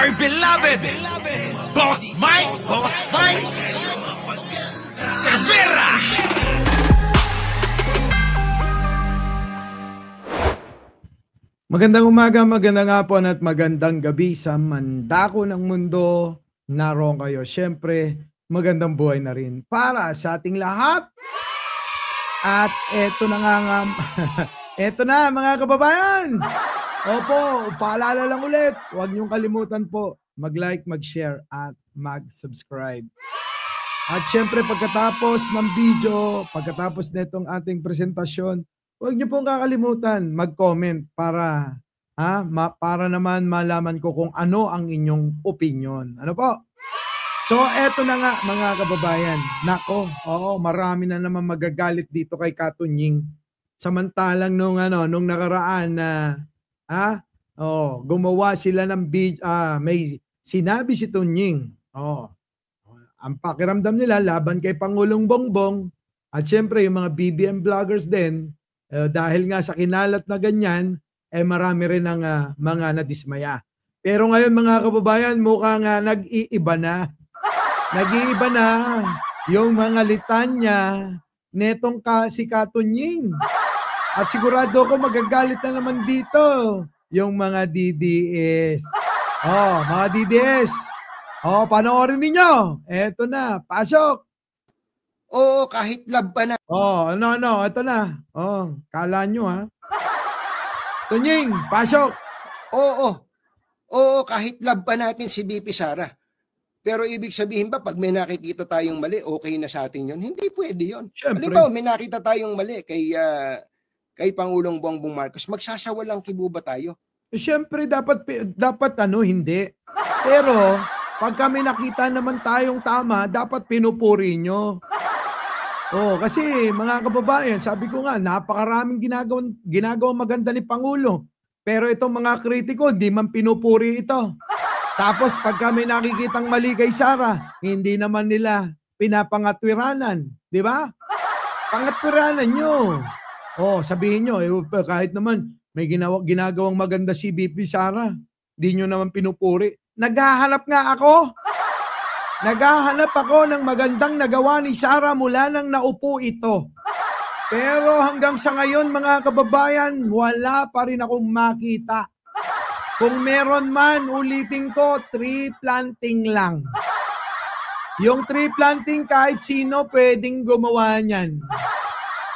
my beloved Boss Mike Cervera. Magandang umaga, magandang hapon at magandang gabi sa mandako ng mundo. Naroon kayo. Siyempre, magandang buhay na rin para sa ating lahat. At eto na nga eto na mga kababayan. Opo, paalala lang ulit. Huwag niyong kalimutan po mag-like, mag-share at mag-subscribe. At siyempre pagkatapos ng video, pagkatapos nitong ating presentasyon, huwag niyo pong kakalimutan mag-comment para para naman malaman ko kung ano ang inyong opinion. Ano po? So eto na nga mga kababayan. Nako, marami na naman magagalit dito kay Katunying. Samantalang nung nakaraan na gumawa sila ng may sinabi si Tunying. Ang pakiramdam nila laban kay Pangulong Bongbong at syempre yung mga BBM vloggers din dahil nga sa kinalat na ganyan marami rin ang mga nadismaya. Pero ngayon mga kababayan mukhang nag-iiba na. Nag-iiba na yung mga litanya netong si Katunying. At sigurado ko magagalit na naman dito yung mga DDS. Mga DDS. Panoorin ninyo. Eto na, pasok. Oo, kahit love pa na. Ito na. Kala nyo Tunying, pasok. Oo, kahit love pa natin si BP Sara. Pero ibig sabihin ba, pag may nakikita tayong mali, okay na sa atin yun? Hindi pwede yun. Halimbawa, may nakita tayong mali kay Pangulong Bongbong Marcos, magsasawalang kibo ba tayo? Siyempre, dapat hindi. Pero, pag kami nakita naman tayong tama, dapat pinupuri nyo. Kasi mga kababayan, sabi ko nga, napakaraming ginagawang maganda ni Pangulo. Pero itong mga kritiko, di man pinupuri ito. Tapos pag kami nakikitang mali kay Sara, hindi naman nila pinapangatwiranan. Di ba? Pangatwiranan nyo. Sabihin nyo, kahit naman may ginagawang maganda si BP Sara, di nyo naman pinupuri. Naghahanap nga ako. Naghahanap ako ng magandang nagawa ni Sara mula nang naupo ito. Pero hanggang sa ngayon mga kababayan, wala pa rin akong makita. Kung meron man, ulitin ko, tree planting lang. Yung tree planting kahit sino pwedeng gumawa niyan.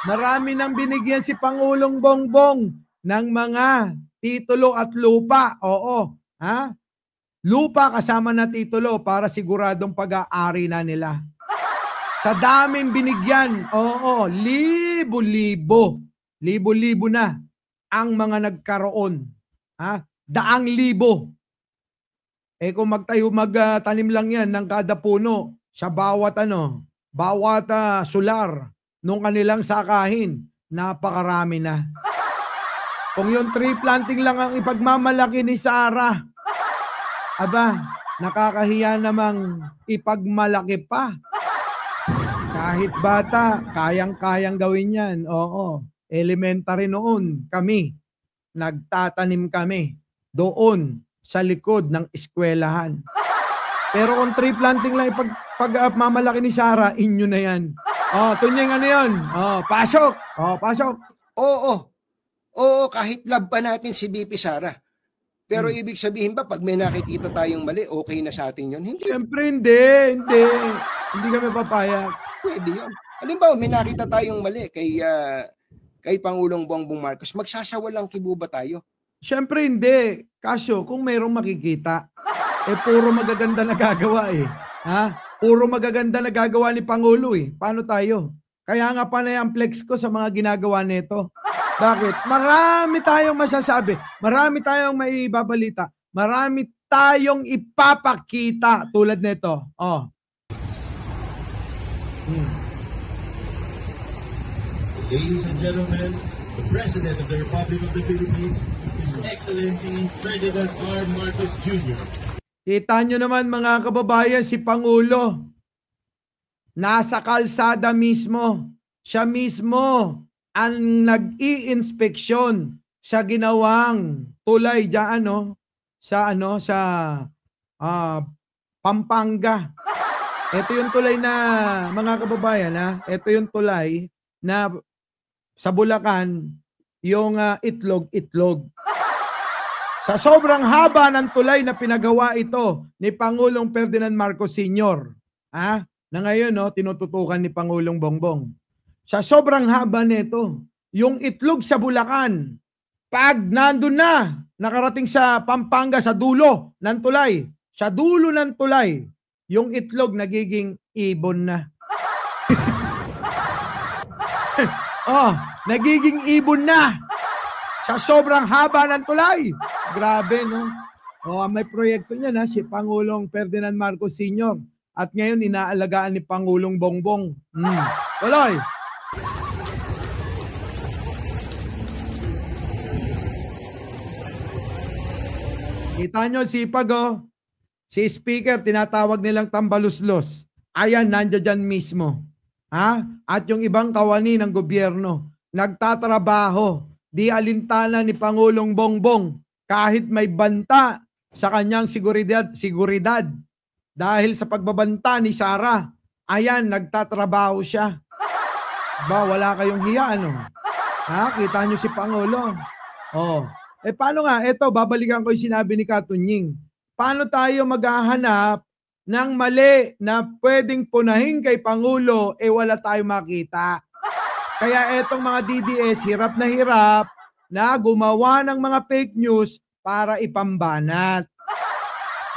Marami nang binigyan si Pangulong Bongbong ng mga titulo at lupa. Lupa kasama na titulo para siguradong pag-aari na nila. Sa daming binigyan, libo-libo na ang mga nagkaroon. Daang libo. Kung magtanim lang yan ng kada puno sa bawat solar nung kanilang sakahin, napakarami na. Kung yung tree planting lang ang ipagmamalaki ni Sara, nakakahiya namang ipagmalaki pa. Kahit bata, kayang-kayang gawin yan. Elementary noon kami. Nagtatanim kami doon sa likod ng eskwelahan. Pero kung tree planting lang ipagmamalaki ni Sara, inyo na yan. Tunying ano yun? Pasok. Pasok. Oo, kahit love pa natin si BP Sara. Pero ibig sabihin ba, pag may nakikita tayong mali, okay na sa atin yun? Hindi. Siyempre hindi. Hindi kami papayag. Pwede yun. Halimbawa, may nakita tayong mali kay Pangulong Bongbong Marcos, magsasawalang kibo ba tayo? Siyempre hindi. Kaso, kung mayroong makikita, puro magaganda na gagawa Puro magaganda na gagawa ni Pangulo Paano tayo? Kaya nga panay ang flex ko sa mga ginagawa nito. Bakit? Marami tayong masasabi. Marami tayong maibabalita. Marami tayong ipapakita tulad nito. Ladies and gentlemen, the President of the Republic of the Philippines, His Excellency Ferdinand R. Marcos Jr. Kita nyo naman mga kababayan, si Pangulo nasa kalsada mismo. Siya mismo ang nag-i-inspeksyon sa ginawang tulay diyan sa Pampanga. Ito yung tulay na, mga kababayan, ito yung tulay na sa Bulacan, yung itlog. Sa sobrang haba ng tulay na pinagawa ito ni Pangulong Ferdinand Marcos Sr., na ngayon tinututukan ni Pangulong Bongbong. Sa sobrang haba nito, yung itlog sa Bulacan, pag nandun na, nakarating sa Pampanga, sa dulo ng tulay, yung itlog nagiging ibon na. Nagiging ibon na. Sa sobrang haba ng tulay. Grabe, no? May proyekto niya si Pangulong Ferdinand Marcos Sr. At ngayon, inaalagaan ni Pangulong Bongbong. Tuloy. Kita nyo, sipag si Speaker, tinatawag nilang tambaluslos. Ayan, nandiyan dyan mismo. At yung ibang kawani ng gobyerno, nagtatrabaho, di alintana ni Pangulong Bongbong, kahit may banta sa kanyang seguridad. Dahil sa pagbabanta ni Sara, ayan, nagtatrabaho siya. Wala kayong hiya, Kita nyo si Pangulo. Paano nga? Ito, babalikan ko yung sinabi ni Katunying. Paano tayo maghahanap ng mali na pwedeng punahin kay Pangulo, wala tayong makita. Kaya etong mga DDS, hirap na gumawa ng mga fake news para ipambanat.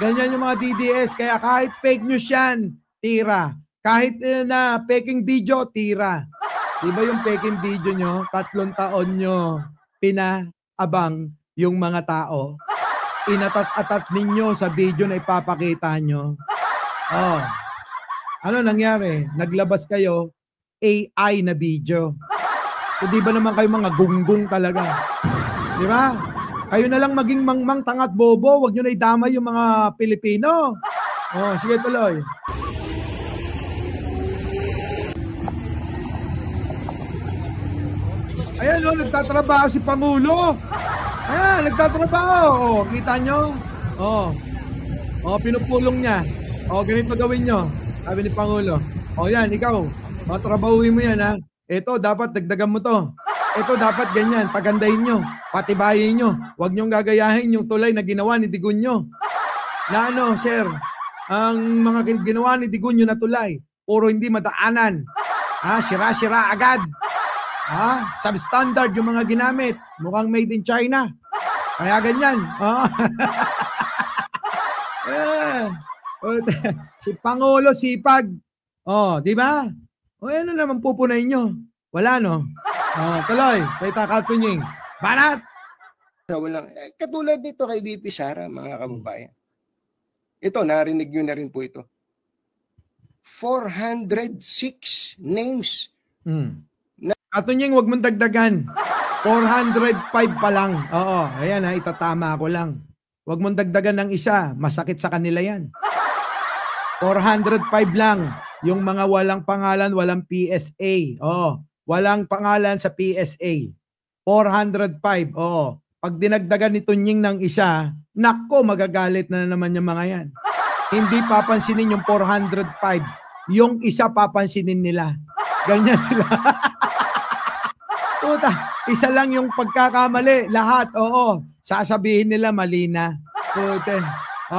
Ganyan yung mga DDS, kaya kahit fake news yan, tira. Kahit na peking video, tira. Diba yung peking video nyo, 3 taon nyo pinaabang yung mga tao? Inatat-atat ninyo sa video na ipapakita nyo. Ano nangyari? Naglabas kayo AI na video. Di ba naman kayo mga gunggong talaga? Di ba? Kayo na lang maging mangmang tangat bobo. Huwag nyo na idamay yung mga Pilipino. Sige, tuloy. Ayan, nagtatrabaho si Pangulo. Ayan, nagtatrabaho. Kita nyo? Pinupulong niya. Ganito gawin nyo. Sabi ni Pangulo. Yan, ikaw. Trabahuin mo yan, Ito, dapat dagdagan mo to. Ito, dapat ganyan. Pagandahin nyo. Patibayin nyo. Huwag nyong gagayahin yung tulay na ginawa ni Digunyo. Na sir, ang mga ginawa ni Digunyo na tulay, puro hindi madaanan. Sira-sira agad. Substandard yung mga ginamit. Mukhang made in China. Kaya ganyan. Si Pangulo sipag. Di ba? Ano naman pupunayin nyo? Wala, no? Tuloy. Kay Takatunying. Banat! Walang, katulad nito kay VP Sara, mga kababayan. Ito, narinig nyo na rin po ito. 406 names. Katunying, wag mong dagdagan. 405 pa lang. Ayan itatama ako lang. Wag mong dagdagan ng isa. Masakit sa kanila yan. 405 lang. Yung mga walang pangalan, walang PSA. Walang pangalan sa PSA. 405. Pag dinagdagan ni Tunying ng isa, nako, magagalit na naman yung mga yan. Hindi papansinin yung 405. Yung isa papansinin nila. Ganyan sila. Puta, isa lang yung pagkakamali. Lahat, sasabihin nila mali na. Puta.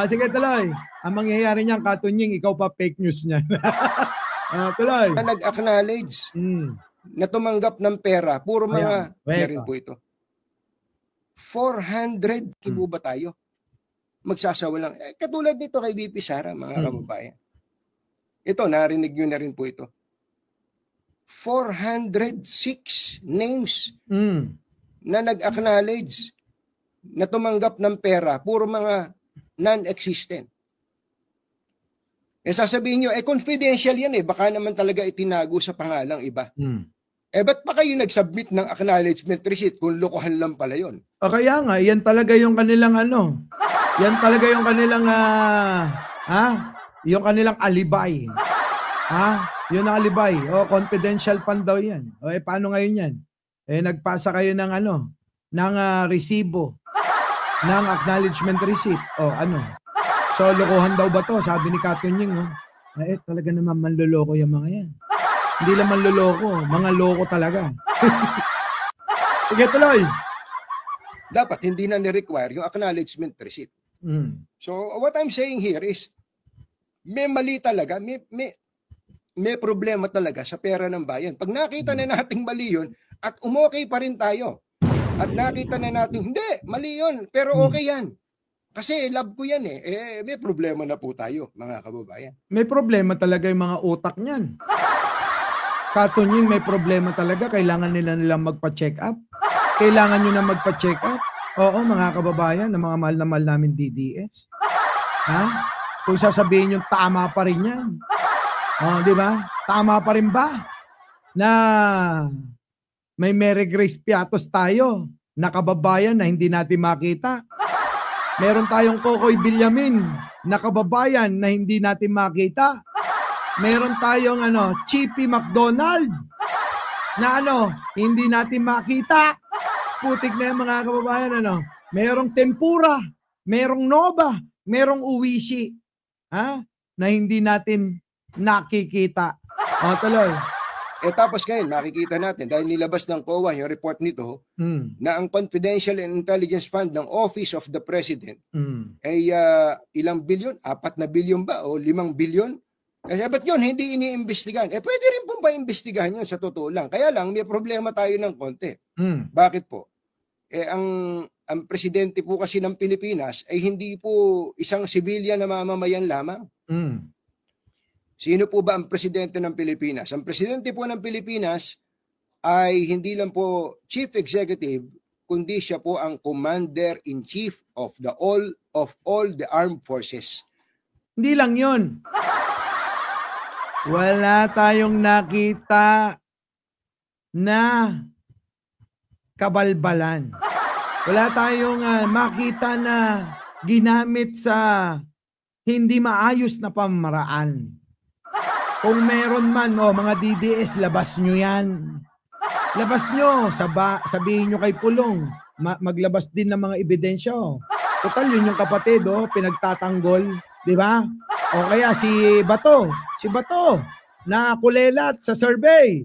Sige, tuloy. Ang mangyayari niyan, Katunying, ikaw pa fake news niya. Tuloy. Nag-acknowledge na tumanggap ng pera. Puro mga, rin po ito. 400 kibo ba tayo? Magsasawa lang. Katulad nito kay VP Sara, mga kababayan. Ito, narinig nyo na rin po ito. 406 names na nag-acknowledge na tumanggap ng pera. Puro mga non-existent. Sasabihin nyo, confidential yan baka naman talaga itinago sa pangalang iba. Ba't pa kayo nag-submit ng acknowledgement receipt kung lokohan lang pala yun? Kaya nga, yan talaga yung kanilang yan talaga yung kanilang yung kanilang alibay. Yun ang alibay. Confidential fund daw yan. Paano ngayon yan? Nagpasa kayo ng ng resibo, ng acknowledgement receipt. So, lokohan daw ba to? Sabi ni Katunying, oh. Eh, talaga naman manloloko yung mga yan. Hindi lang manloloko, mga loko talaga. Sige, tuloy. Dapat hindi na ni-require yung acknowledgement receipt. So, what I'm saying here is, may mali talaga, may problema talaga sa pera ng bayan. Pag nakita na nating mali yun, at umokay pa rin tayo, at nakita na natin, hindi, mali yun, pero okay yan. Kasi love ko yan eh. May problema na po tayo, mga kababayan. May problema talaga yung mga utak niyan. Katunying, may problema talaga. Kailangan nilang magpa-check up. Kailangan nyo na magpa-check up. Oo, mga kababayan, ng mga mahal na mahal namin DDS. Ha? Kung sasabihin nyo, tama pa rin yan. Oh, di ba? Tama pa rin ba? Na may Mary Grace Piatos tayo na kababayan na hindi natin makita. Meron tayong Kokoy Villamin na kababayan na hindi natin makita. Meron tayong Chippy McDonald na hindi natin makita. Putik na yung mga kababayan Merong Tempura, merong Nova, merong Uwishi, na hindi natin nakikita. Tuloy. Tapos ngayon, makikita natin, dahil nilabas ng COA yung report nito, na ang Confidential and Intelligence Fund ng Office of the President ay ilang bilyon? 4 na bilyon ba? O 5 bilyon? Kasi ba't yun, hindi iniimbestigahan? Pwede rin pong ba imbestigahan yun sa totoo lang? Kaya lang, may problema tayo ng konti. Bakit po? Ang presidente po kasi ng Pilipinas ay hindi po isang civilian na mamamayan lamang. Sino po ba ang presidente ng Pilipinas? Ang presidente po ng Pilipinas ay hindi lang po chief executive, kundi siya po ang commander-in-chief of all the armed forces. Hindi lang yun. Wala tayong nakita na kabalbalan. Wala tayong makita na ginamit sa hindi maayos na pamaraan. Kung meron man, mga DDS, labas nyo yan. Labas nyo. Sabihin nyo kay Pulong, maglabas din ng mga ebidensya. Total, yun yung kapatid, pinagtatanggol. Di ba? O kaya si Bato, na kulelat sa survey.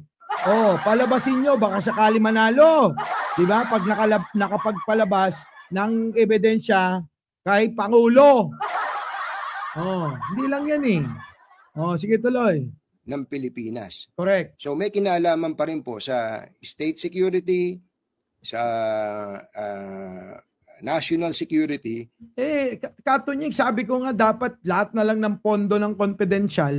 Palabasin nyo, baka sakali manalo. Di ba? Pag nakapagpalabas ng ebidensya kay Pangulo. Hindi lang yan eh. Sige tuloy. Ng Pilipinas. Correct. So may kinalaman pa rin po sa state security, sa national security. Katunying, sabi ko nga dapat lahat na lang ng pondo ng confidential,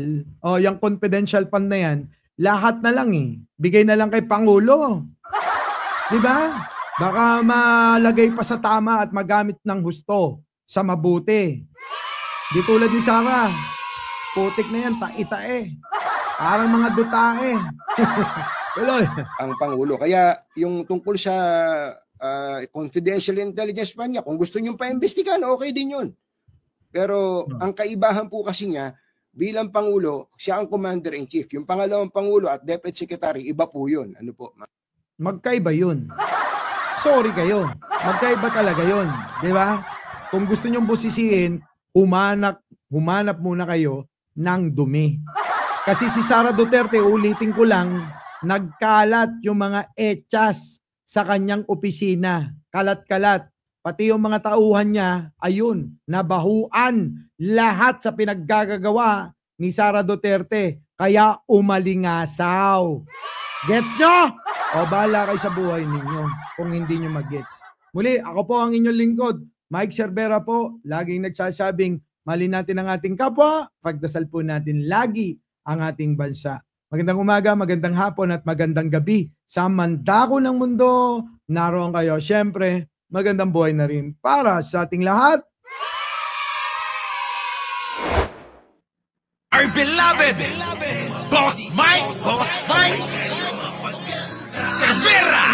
yung confidential fund na yan, lahat na lang bigay na lang kay Pangulo. Di ba? Baka malagay pa sa tama at magamit ng husto sa mabuti. Di tulad ni Sara. Putik na yan, tae-tae. Parang mga dutae. Tuloy. Ang Pangulo. Kaya yung tungkol sa confidential intelligence fund niya, kung gusto nyo pa-imbestigahan, okay din yun. Pero ang kaibahan po kasi niya, bilang Pangulo, siya ang Commander-in-Chief. Yung pangalawang Pangulo at Deputy Secretary, iba po yun. Ano po? Magkaiba yun. Sorry kayo. Magkaiba talaga yun. Di ba? Kung gusto nyo busisihin, humanap muna kayo ng dumi. Kasi si Sara Duterte, ulitin ko lang, nagkalat yung mga echas sa kanyang opisina. Kalat-kalat. Pati yung mga tauhan niya, ayun, nabahuan lahat sa pinaggagawa ni Sara Duterte. Kaya umalingasaw. Gets nyo? O bahala kayo sa buhay ninyo kung hindi nyo mag-gets. Muli, ako po ang inyong lingkod, Mike Cervera po, laging nagsasabing, mali natin ang ating kapwa, pagdasal po natin lagi ang ating bansa. Magandang umaga, magandang hapon at magandang gabi. Sa mandako ng mundo, naroon kayo. Siyempre, magandang buhay na rin para sa ating lahat. Our beloved Boss Mike Cervera.